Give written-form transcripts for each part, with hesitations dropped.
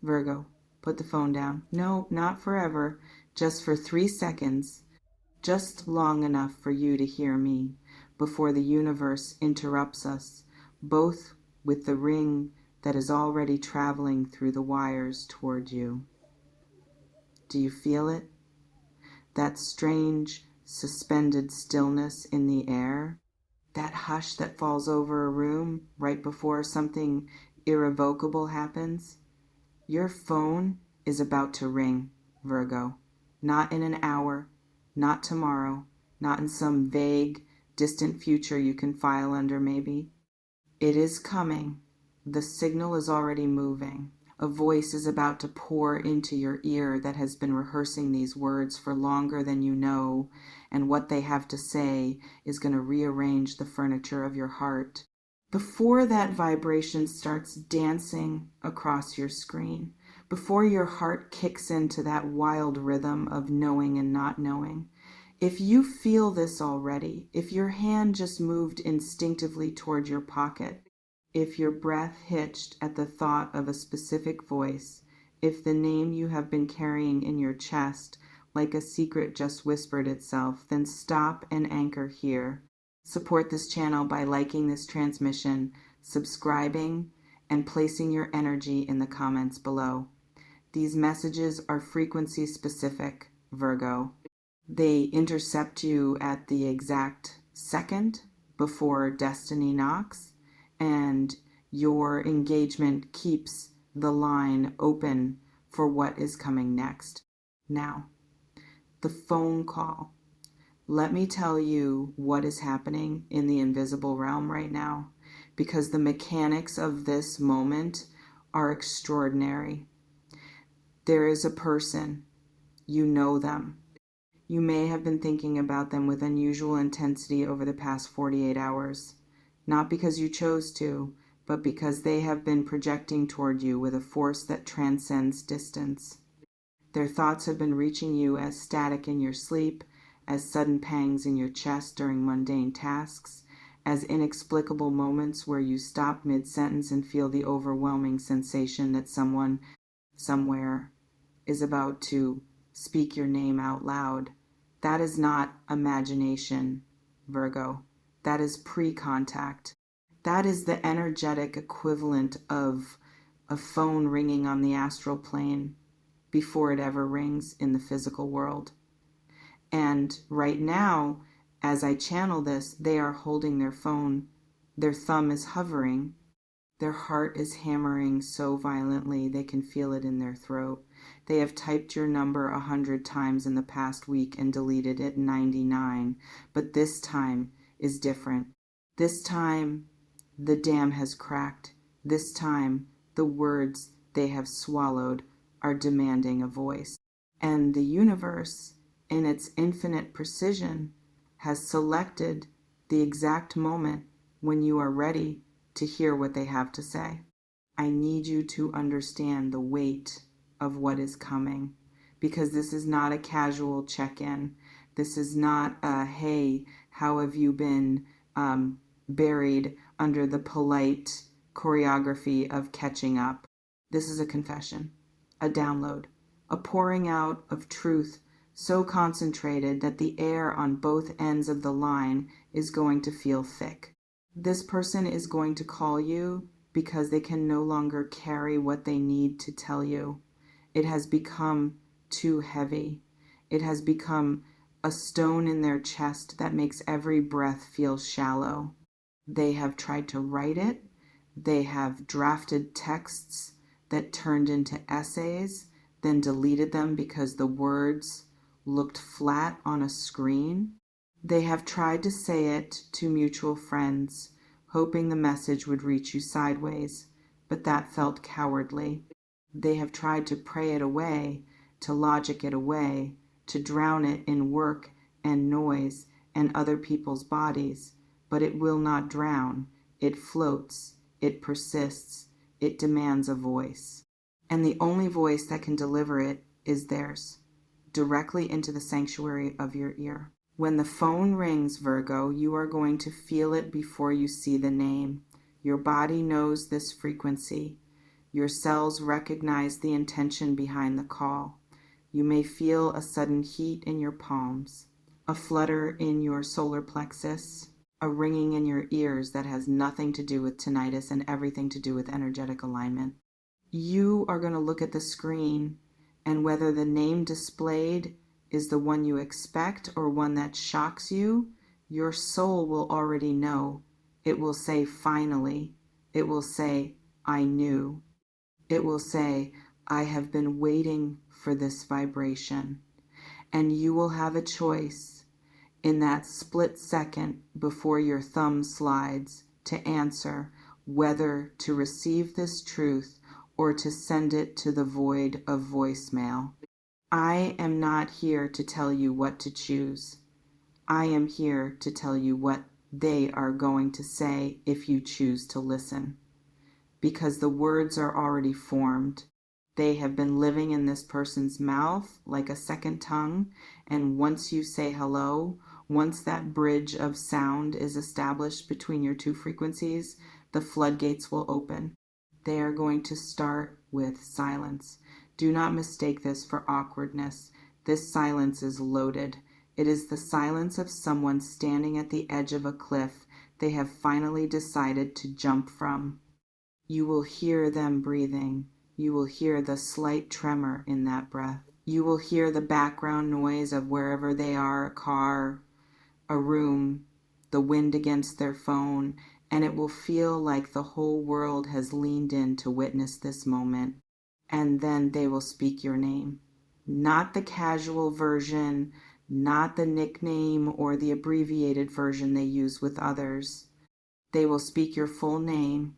Virgo, put the phone down. No, not forever, just for 3 seconds, just long enough for you to hear me before the universe interrupts us, both with the ring that is already traveling through the wires toward you. Do you feel it? That strange, suspended stillness in the air? That hush that falls over a room right before something irrevocable happens? Your phone is about to ring, Virgo. Not in an hour, not tomorrow, not in some vague, distant future you can file under maybe. It is coming. The signal is already moving. A voice is about to pour into your ear that has been rehearsing these words for longer than you know, and what they have to say is going to rearrange the furniture of your heart. Before that vibration starts dancing across your screen, before your heart kicks into that wild rhythm of knowing and not knowing, if you feel this already, if your hand just moved instinctively toward your pocket, if your breath hitched at the thought of a specific voice, if the name you have been carrying in your chest like a secret just whispered itself, then stop and anchor here. Support this channel by liking this transmission, subscribing, and placing your energy in the comments below. These messages are frequency specific, Virgo. They intercept you at the exact second before destiny knocks, and your engagement keeps the line open for what is coming next. Now, the phone call. Let me tell you what is happening in the invisible realm right now, because the mechanics of this moment are extraordinary. There is a person. You know them. You may have been thinking about them with unusual intensity over the past 48 hours. Not because you chose to, but because they have been projecting toward you with a force that transcends distance. Their thoughts have been reaching you as static in your sleep, as sudden pangs in your chest during mundane tasks, as inexplicable moments where you stop mid-sentence and feel the overwhelming sensation that someone, somewhere, is about to speak your name out loud. That is not imagination, Virgo. That is pre-contact. That is the energetic equivalent of a phone ringing on the astral plane before it ever rings in the physical world. And right now, as I channel this, they are holding their phone. Their thumb is hovering. Their heart is hammering so violently they can feel it in their throat. They have typed your number 100 times in the past week and deleted it 99. But this time is different. This time, the dam has cracked. This time, the words they have swallowed are demanding a voice. And the universe, in its infinite precision, has selected the exact moment when you are ready to hear what they have to say. I need you to understand the weight of what is coming, because this is not a casual check-in. This is not a, hey, how have you been, buried under the polite choreography of catching up. This is a confession, a download, a pouring out of truth so concentrated that the air on both ends of the line is going to feel thick. This person is going to call you because they can no longer carry what they need to tell you. It has become too heavy. It has become a stone in their chest that makes every breath feel shallow. They have tried to write it. They have drafted texts that turned into essays, then deleted them because the words looked flat on a screen. They have tried to say it to mutual friends, hoping the message would reach you sideways, but that felt cowardly. They have tried to pray it away, to logic it away, to drown it in work and noise and other people's bodies, but it will not drown. It floats, it persists, it demands a voice. And the only voice that can deliver it is theirs, directly into the sanctuary of your ear. When the phone rings, Virgo, you are going to feel it before you see the name. Your body knows this frequency. Your cells recognize the intention behind the call. You may feel a sudden heat in your palms, a flutter in your solar plexus, a ringing in your ears that has nothing to do with tinnitus and everything to do with energetic alignment. You are going to look at the screen, and whether the name displayed is the one you expect or one that shocks you, your soul will already know. It will say, finally. It will say, I knew. It will say, I have been waiting for this vibration. And you will have a choice in that split second before your thumb slides to answer whether to receive this truth or to send it to the void of voicemail. I am not here to tell you what to choose. I am here to tell you what they are going to say if you choose to listen. Because the words are already formed. They have been living in this person's mouth like a second tongue, and once you say hello, once that bridge of sound is established between your two frequencies, the floodgates will open. They are going to start with silence. Do not mistake this for awkwardness. This silence is loaded. It is the silence of someone standing at the edge of a cliff they have finally decided to jump from. You will hear them breathing. You will hear the slight tremor in that breath. You will hear the background noise of wherever they are, a car, a room, the wind against their phone, and it will feel like the whole world has leaned in to witness this moment. And then they will speak your name. Not the casual version, not the nickname or the abbreviated version they use with others. They will speak your full name,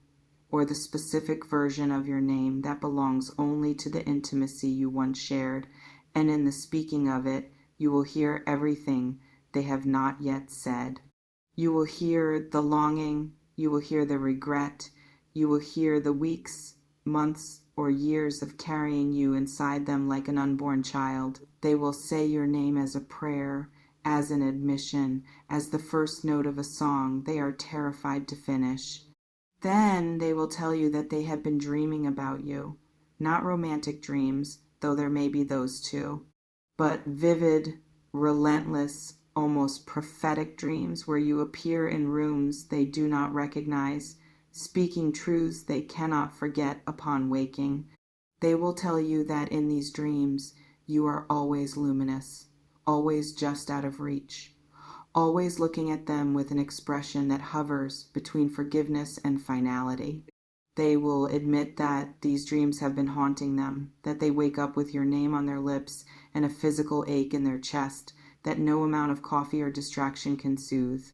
or the specific version of your name that belongs only to the intimacy you once shared, and in the speaking of it, you will hear everything they have not yet said. You will hear the longing, you will hear the regret, you will hear the weeks, months, or years of carrying you inside them like an unborn child. They will say your name as a prayer, as an admission, as the first note of a song they are terrified to finish. Then they will tell you that they have been dreaming about you. Not romantic dreams, though there may be those too, but vivid, relentless, almost prophetic dreams where you appear in rooms they do not recognize, speaking truths they cannot forget upon waking. They will tell you that in these dreams you are always luminous, always just out of reach, always looking at them with an expression that hovers between forgiveness and finality. They will admit that these dreams have been haunting them, that they wake up with your name on their lips and a physical ache in their chest that no amount of coffee or distraction can soothe.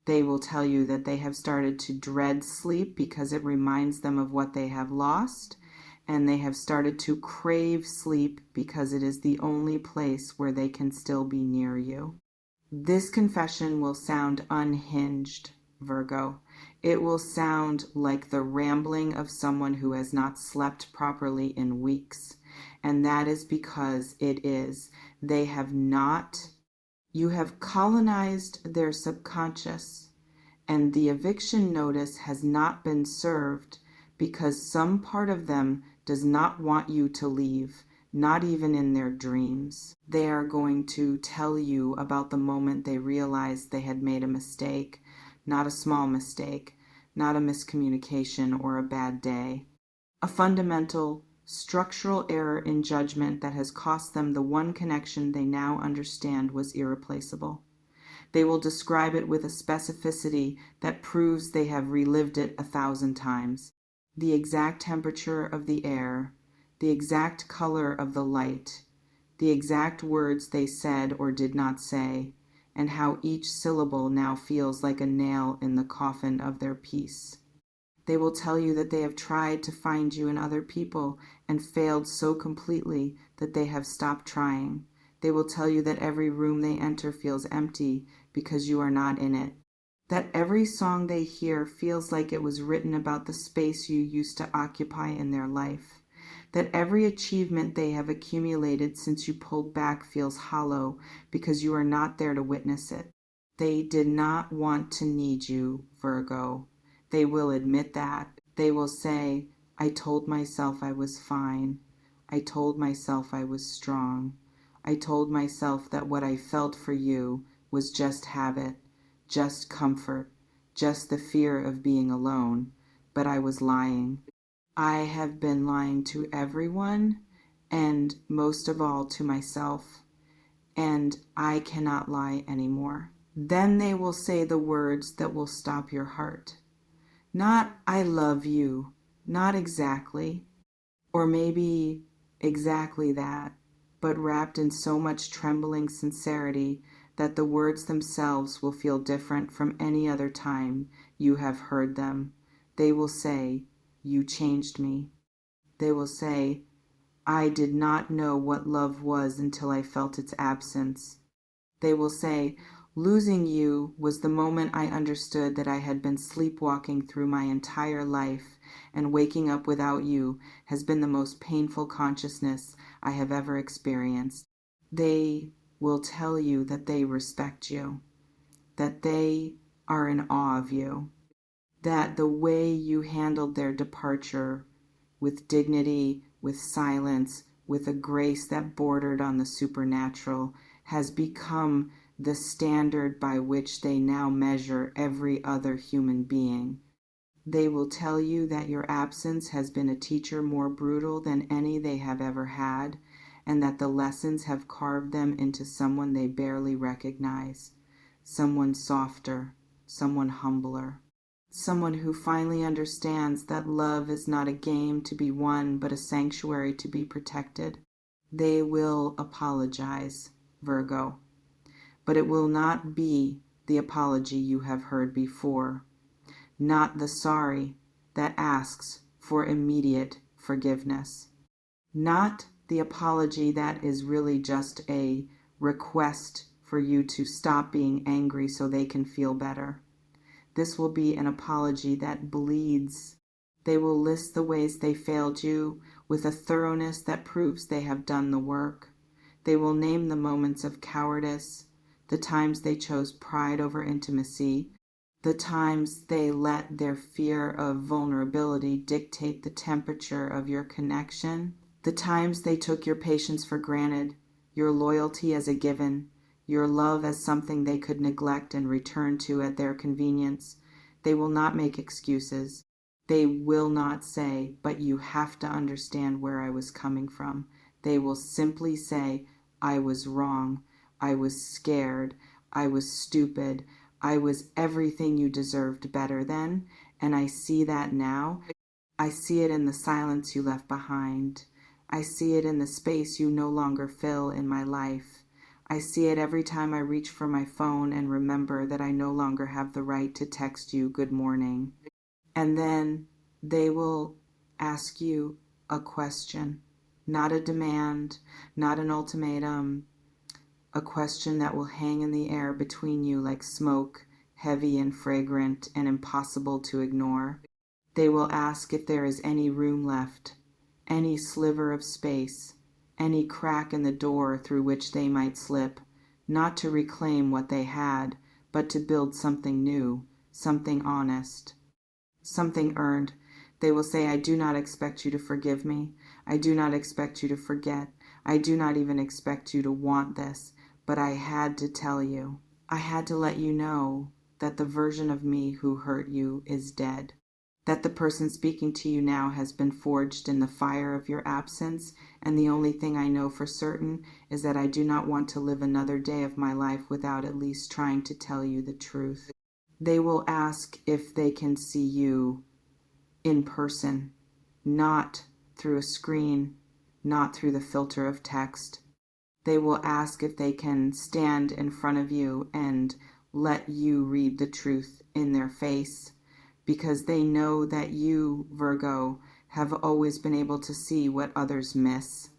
They will tell you that they have started to dread sleep because it reminds them of what they have lost, and they have started to crave sleep because it is the only place where they can still be near you. This confession will sound unhinged, Virgo. It will sound like the rambling of someone who has not slept properly in weeks. And that is because it is. They have not. You have colonized their subconscious, and the eviction notice has not been served because some part of them does not want you to leave. Not even in their dreams. They are going to tell you about the moment they realized they had made a mistake, not a small mistake, not a miscommunication or a bad day. A fundamental, structural error in judgment that has cost them the one connection they now understand was irreplaceable. They will describe it with a specificity that proves they have relived it 1,000 times. The exact temperature of the air, the exact color of the light, the exact words they said or did not say, and how each syllable now feels like a nail in the coffin of their peace. They will tell you that they have tried to find you in other people and failed so completely that they have stopped trying. They will tell you that every room they enter feels empty because you are not in it. That every song they hear feels like it was written about the space you used to occupy in their life. That every achievement they have accumulated since you pulled back feels hollow because you are not there to witness it. They did not want to need you, Virgo. They will admit that. They will say, I told myself I was fine. I told myself I was strong. I told myself that what I felt for you was just habit, just comfort, just the fear of being alone. But I was lying. I have been lying to everyone, and most of all to myself, and I cannot lie anymore. Then they will say the words that will stop your heart. Not, I love you, not exactly, or maybe exactly that, but wrapped in so much trembling sincerity that the words themselves will feel different from any other time you have heard them. They will say, you changed me. They will say, I did not know what love was until I felt its absence. They will say, losing you was the moment I understood that I had been sleepwalking through my entire life, and waking up without you has been the most painful consciousness I have ever experienced. They will tell you that they respect you, that they are in awe of you, that the way you handled their departure with dignity, with silence, with a grace that bordered on the supernatural, has become the standard by which they now measure every other human being. They will tell you that your absence has been a teacher more brutal than any they have ever had, and that the lessons have carved them into someone they barely recognize, someone softer, someone humbler. Someone who finally understands that love is not a game to be won, but a sanctuary to be protected. They will apologize, Virgo, but it will not be the apology you have heard before, not the sorry that asks for immediate forgiveness, not the apology that is really just a request for you to stop being angry so they can feel better. This will be an apology that bleeds. They will list the ways they failed you with a thoroughness that proves they have done the work. They will name the moments of cowardice, the times they chose pride over intimacy, the times they let their fear of vulnerability dictate the temperature of your connection, the times they took your patience for granted, your loyalty as a given, your love as something they could neglect and return to at their convenience. They will not make excuses. They will not say, but you have to understand where I was coming from. They will simply say, I was wrong. I was scared. I was stupid. I was everything you deserved better than, and I see that now. I see it in the silence you left behind. I see it in the space you no longer fill in my life. I see it every time I reach for my phone and remember that I no longer have the right to text you good morning. And then they will ask you a question, not a demand, not an ultimatum, a question that will hang in the air between you like smoke, heavy and fragrant and impossible to ignore. They will ask if there is any room left, any sliver of space, any crack in the door through which they might slip, not to reclaim what they had, but to build something new, something honest, something earned. They will say, I do not expect you to forgive me. I do not expect you to forget. I do not even expect you to want this, but I had to tell you. I had to let you know that the version of me who hurt you is dead. That the person speaking to you now has been forged in the fire of your absence, and the only thing I know for certain is that I do not want to live another day of my life without at least trying to tell you the truth. They will ask if they can see you in person, not through a screen, not through the filter of text. They will ask if they can stand in front of you and let you read the truth in their face, because they know that you, Virgo, have always been able to see what others miss.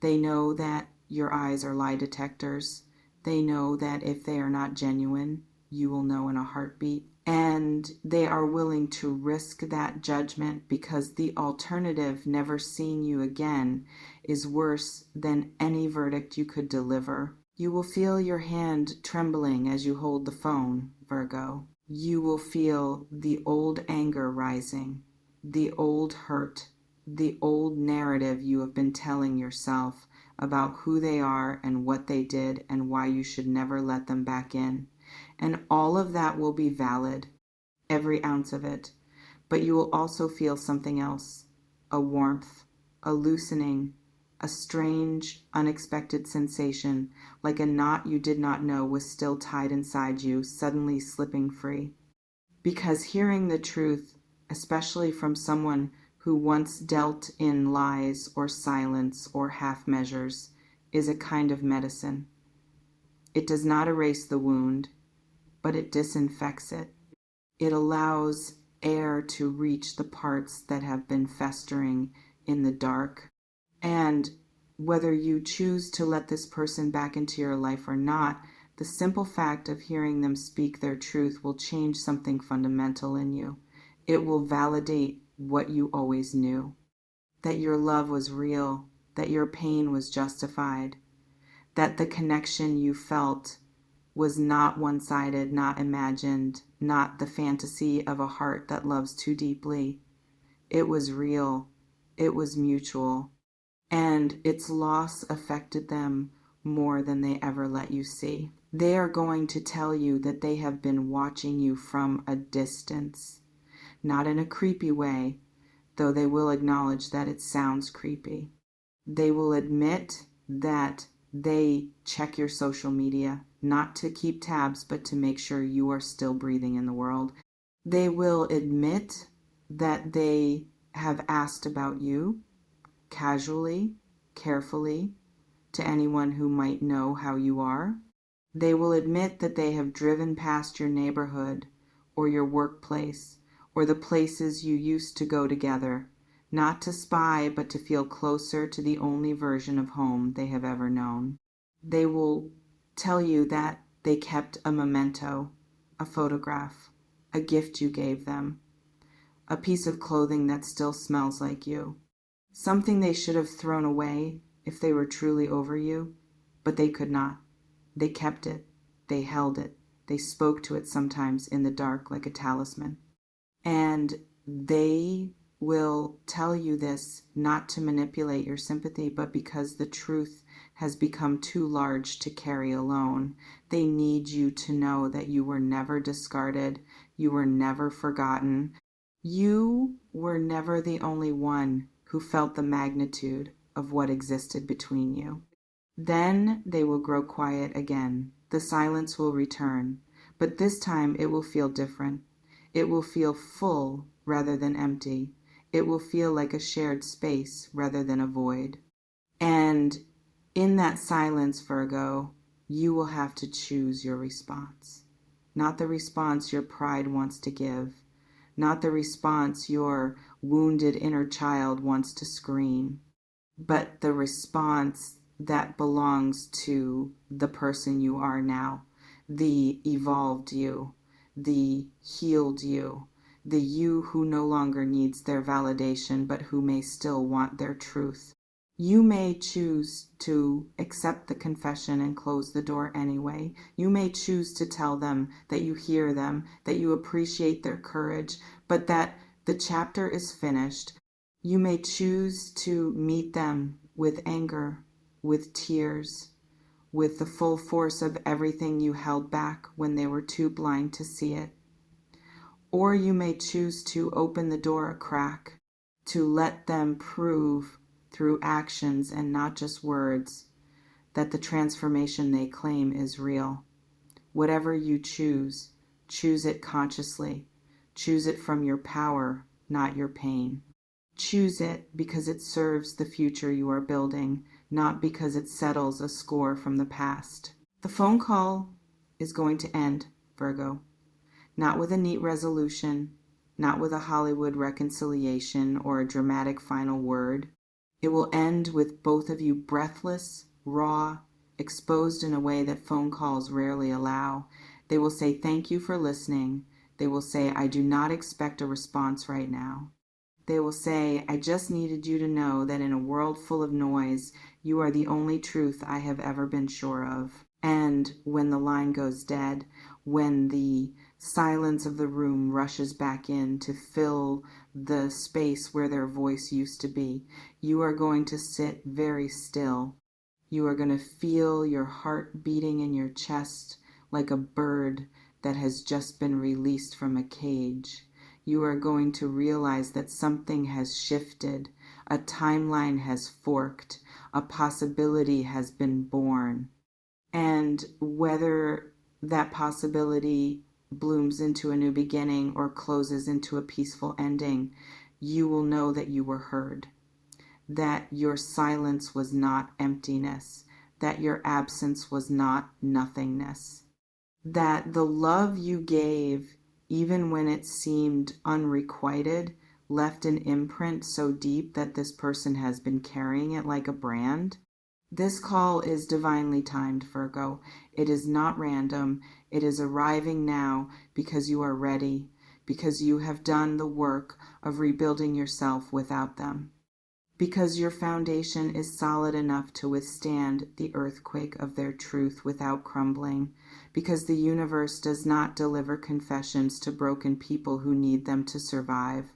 They know that your eyes are lie detectors. They know that if they are not genuine, you will know in a heartbeat. And they are willing to risk that judgment because the alternative, never seeing you again, is worse than any verdict you could deliver. You will feel your hand trembling as you hold the phone, Virgo. You will feel the old anger rising, the old hurt, the old narrative you have been telling yourself about who they are and what they did and why you should never let them back in. And all of that will be valid, every ounce of it. But you will also feel something else, a warmth, a loosening, a strange, unexpected sensation, like a knot you did not know was still tied inside you, suddenly slipping free. Because hearing the truth, especially from someone who once dealt in lies or silence or half measures, is a kind of medicine. It does not erase the wound, but it disinfects it. It allows air to reach the parts that have been festering in the dark. And whether you choose to let this person back into your life or not, the simple fact of hearing them speak their truth will change something fundamental in you. It will validate what you always knew, that your love was real, that your pain was justified, that the connection you felt was not one-sided, not imagined, not the fantasy of a heart that loves too deeply. It was real. It was mutual. And its loss affected them more than they ever let you see. They are going to tell you that they have been watching you from a distance, not in a creepy way, though they will acknowledge that it sounds creepy. They will admit that they check your social media, not to keep tabs, but to make sure you are still breathing in the world. They will admit that they have asked about you, casually, carefully, to anyone who might know how you are. They will admit that they have driven past your neighborhood or your workplace or the places you used to go together, not to spy, but to feel closer to the only version of home they have ever known. They will tell you that they kept a memento, a photograph, a gift you gave them, a piece of clothing that still smells like you, something they should have thrown away if they were truly over you, but they could not. They kept it. They held it. They spoke to it sometimes in the dark like a talisman. And they will tell you this not to manipulate your sympathy, but because the truth has become too large to carry alone. They need you to know that you were never discarded. You were never forgotten. You were never the only one who felt the magnitude of what existed between you. Then they will grow quiet again. The silence will return, but this time it will feel different. It will feel full rather than empty. It will feel like a shared space rather than a void. And in that silence, Virgo, you will have to choose your response. Not the response your pride wants to give, not the response your wounded inner child wants to scream, but the response that belongs to the person you are now, the evolved you, the healed you, the you who no longer needs their validation, but who may still want their truth. You may choose to accept the confession and close the door anyway. You may choose to tell them that you hear them, that you appreciate their courage, but that the chapter is finished. You may choose to meet them with anger, with tears, with the full force of everything you held back when they were too blind to see it. Or you may choose to open the door a crack, to let them prove through actions and not just words that the transformation they claim is real. Whatever you choose, choose it consciously. Choose it from your power, not your pain. Choose it because it serves the future you are building, not because it settles a score from the past. The phone call is going to end, Virgo. Not with a neat resolution, not with a Hollywood reconciliation or a dramatic final word. It will end with both of you breathless, raw, exposed in a way that phone calls rarely allow. They will say, "Thank you for listening." They will say, "I do not expect a response right now." They will say, "I just needed you to know that in a world full of noise, you are the only truth I have ever been sure of." And when the line goes dead, when the silence of the room rushes back in to fill the space where their voice used to be. You are going to sit very still. You are going to feel your heart beating in your chest like a bird that has just been released from a cage. You are going to realize that something has shifted, a timeline has forked, a possibility has been born. And whether that possibility blooms into a new beginning or closes into a peaceful ending, you will know that you were heard, that your silence was not emptiness, that your absence was not nothingness, that the love you gave, even when it seemed unrequited, left an imprint so deep that this person has been carrying it like a brand. This call is divinely timed, Virgo. It is not random. It is arriving now because you are ready, because you have done the work of rebuilding yourself without them, because your foundation is solid enough to withstand the earthquake of their truth without crumbling, because the universe does not deliver confessions to broken people who need them to survive.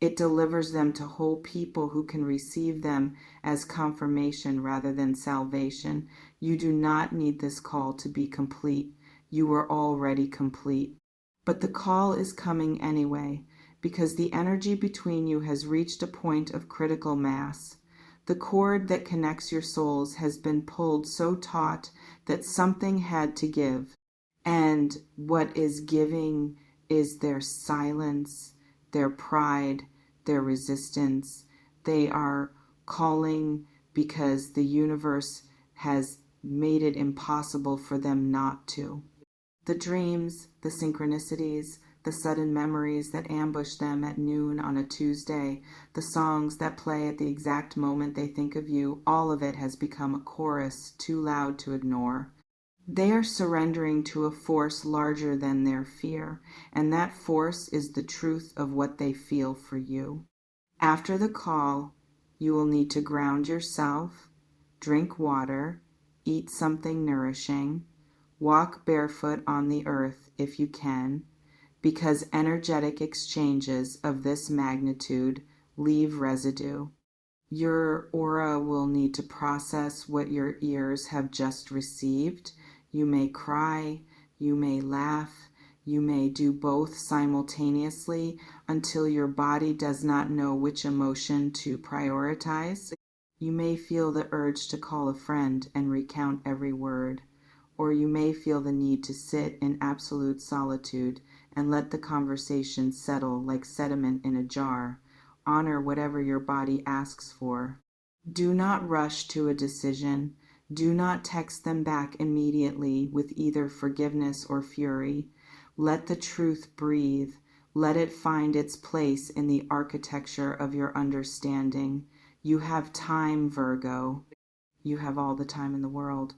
It delivers them to whole people who can receive them as confirmation rather than salvation. You do not need this call to be complete. You are already complete. But the call is coming anyway, because the energy between you has reached a point of critical mass. The cord that connects your souls has been pulled so taut that something had to give. And what is giving is their silence, their pride, their resistance. They are calling because the universe has made it impossible for them not to. The dreams, the synchronicities, the sudden memories that ambush them at noon on a Tuesday, the songs that play at the exact moment they think of you, all of it has become a chorus too loud to ignore. They are surrendering to a force larger than their fear, and that force is the truth of what they feel for you. After the call, you will need to ground yourself, drink water, eat something nourishing, walk barefoot on the earth if you can, because energetic exchanges of this magnitude leave residue. Your aura will need to process what your ears have just received. You may cry, you may laugh, you may do both simultaneously until your body does not know which emotion to prioritize. You may feel the urge to call a friend and recount every word, or you may feel the need to sit in absolute solitude and let the conversation settle like sediment in a jar. Honor whatever your body asks for. Do not rush to a decision. Do not text them back immediately with either forgiveness or fury. Let the truth breathe. Let it find its place in the architecture of your understanding. You have time, Virgo. You have all the time in the world,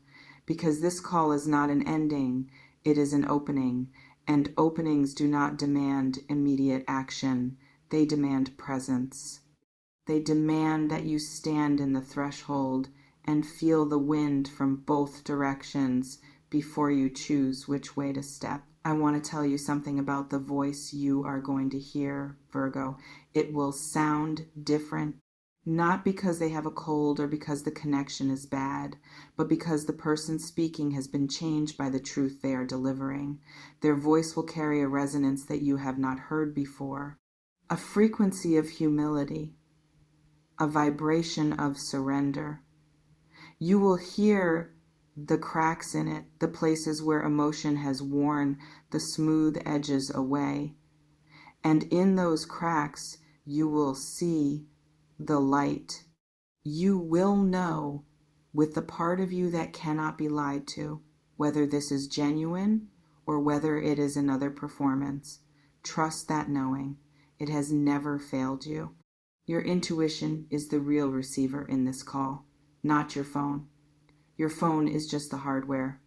because this call is not an ending, it is an opening, and openings do not demand immediate action. They demand presence. They demand that you stand in the threshold and feel the wind from both directions before you choose which way to step. I want to tell you something about the voice you are going to hear, Virgo. It will sound different, not because they have a cold or because the connection is bad, but because the person speaking has been changed by the truth they are delivering. Their voice will carry a resonance that you have not heard before, a frequency of humility, a vibration of surrender. You will hear the cracks in it, the places where emotion has worn the smooth edges away. And in those cracks, you will see the light. You will know, with the part of you that cannot be lied to, whether this is genuine or whether it is another performance. Trust that knowing. It has never failed you. Your intuition is the real receiver in this call, not your phone. Your phone is just the hardware.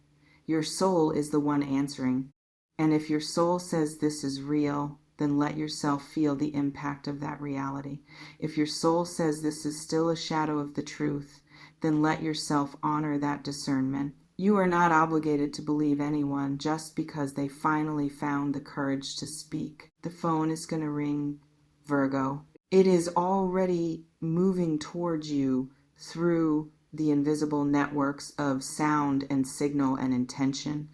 Your soul is the one answering. And if your soul says this is real, then let yourself feel the impact of that reality. If your soul says this is still a shadow of the truth, then let yourself honor that discernment. You are not obligated to believe anyone just because they finally found the courage to speak. The phone is going to ring Virgo. It is already moving towards you through the invisible networks of sound and signal and intention.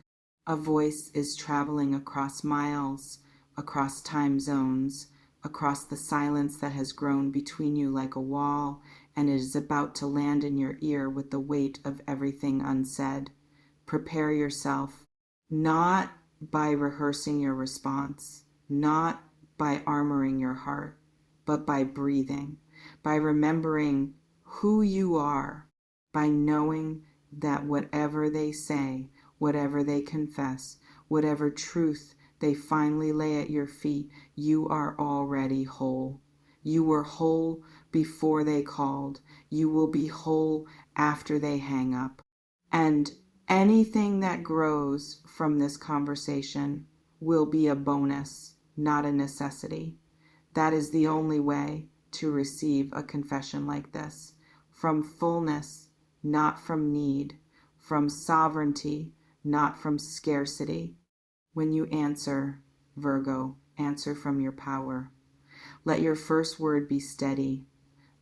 A voice is traveling across miles, across time zones, across the silence that has grown between you like a wall, and it is about to land in your ear with the weight of everything unsaid. Prepare yourself, not by rehearsing your response, not by armoring your heart, but by breathing, by remembering who you are, by knowing that whatever they say, whatever they confess, whatever truth they finally lay at your feet, you are already whole. You were whole before they called. You will be whole after they hang up. And anything that grows from this conversation will be a bonus, not a necessity. That is the only way to receive a confession like this. From fullness, not from need. From sovereignty, not from scarcity. When you answer, Virgo, answer from your power. Let your first word be steady.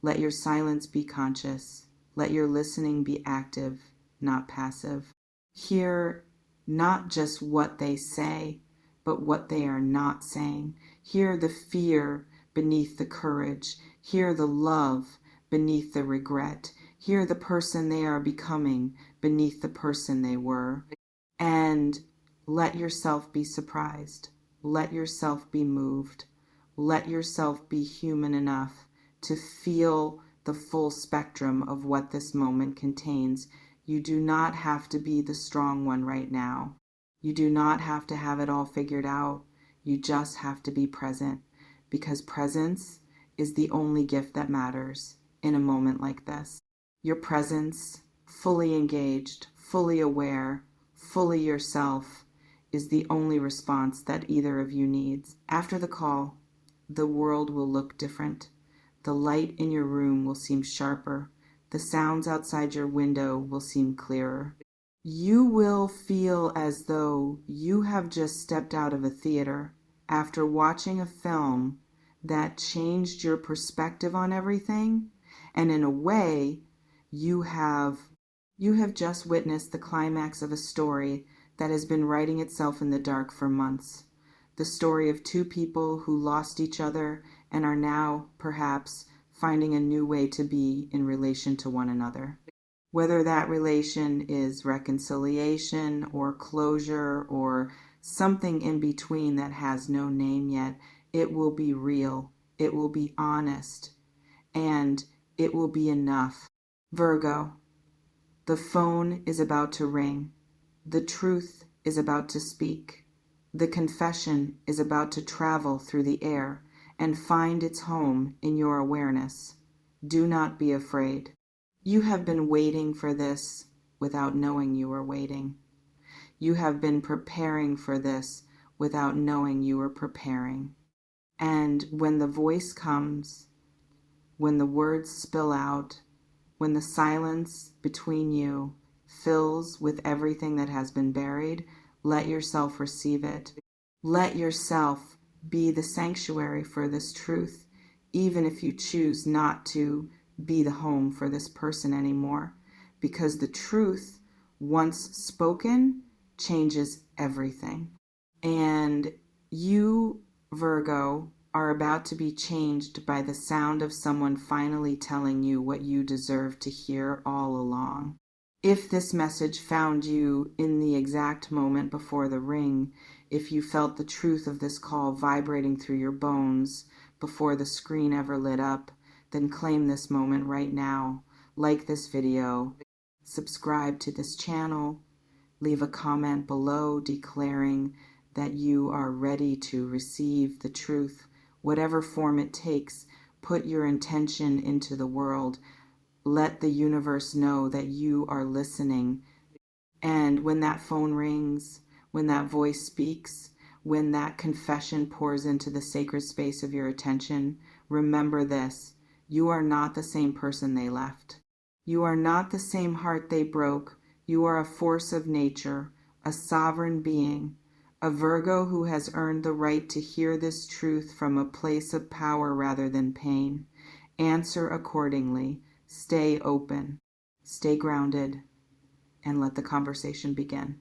Let your silence be conscious. Let your listening be active, not passive. Hear not just what they say, but what they are not saying. Hear the fear beneath the courage. Hear the love beneath the regret. Hear the person they are becoming beneath the person they were. And let yourself be surprised. Let yourself be moved. Let yourself be human enough to feel the full spectrum of what this moment contains. You do not have to be the strong one right now. You do not have to have it all figured out. You just have to be present, because presence is the only gift that matters in a moment like this. Your presence, fully engaged, fully aware, fully yourself, is the only response that either of you needs. After the call, the world will look different. The light in your room will seem sharper. The sounds outside your window will seem clearer. You will feel as though you have just stepped out of a theater after watching a film that changed your perspective on everything, and in a way, you have just witnessed the climax of a story that has been writing itself in the dark for months. The story of two people who lost each other and are now, perhaps, finding a new way to be in relation to one another. Whether that relation is reconciliation or closure or something in between that has no name yet, it will be real, it will be honest, and it will be enough. Virgo, the phone is about to ring. The truth is about to speak. The confession is about to travel through the air and find its home in your awareness. Do not be afraid. You have been waiting for this without knowing you were waiting. You have been preparing for this without knowing you were preparing. And when the voice comes, when the words spill out, when the silence between you fills with everything that has been buried, let yourself receive it. Let yourself be the sanctuary for this truth, even if you choose not to be the home for this person anymore, because the truth, once spoken, changes everything. And you, Virgo, are about to be changed by the sound of someone finally telling you what you deserve to hear all along. If this message found you in the exact moment before the ring, if you felt the truth of this call vibrating through your bones before the screen ever lit up, then claim this moment right now. Like this video, subscribe to this channel, leave a comment below declaring that you are ready to receive the truth, whatever form it takes. Put your intention into the world. Let the universe know that you are listening. And when that phone rings, when that voice speaks, when that confession pours into the sacred space of your attention, remember this: you are not the same person they left. You are not the same heart they broke. You are a force of nature, a sovereign being, A Virgo who has earned the right to hear this truth from a place of power rather than pain. Answer accordingly. Stay open. Stay grounded. And let the conversation begin.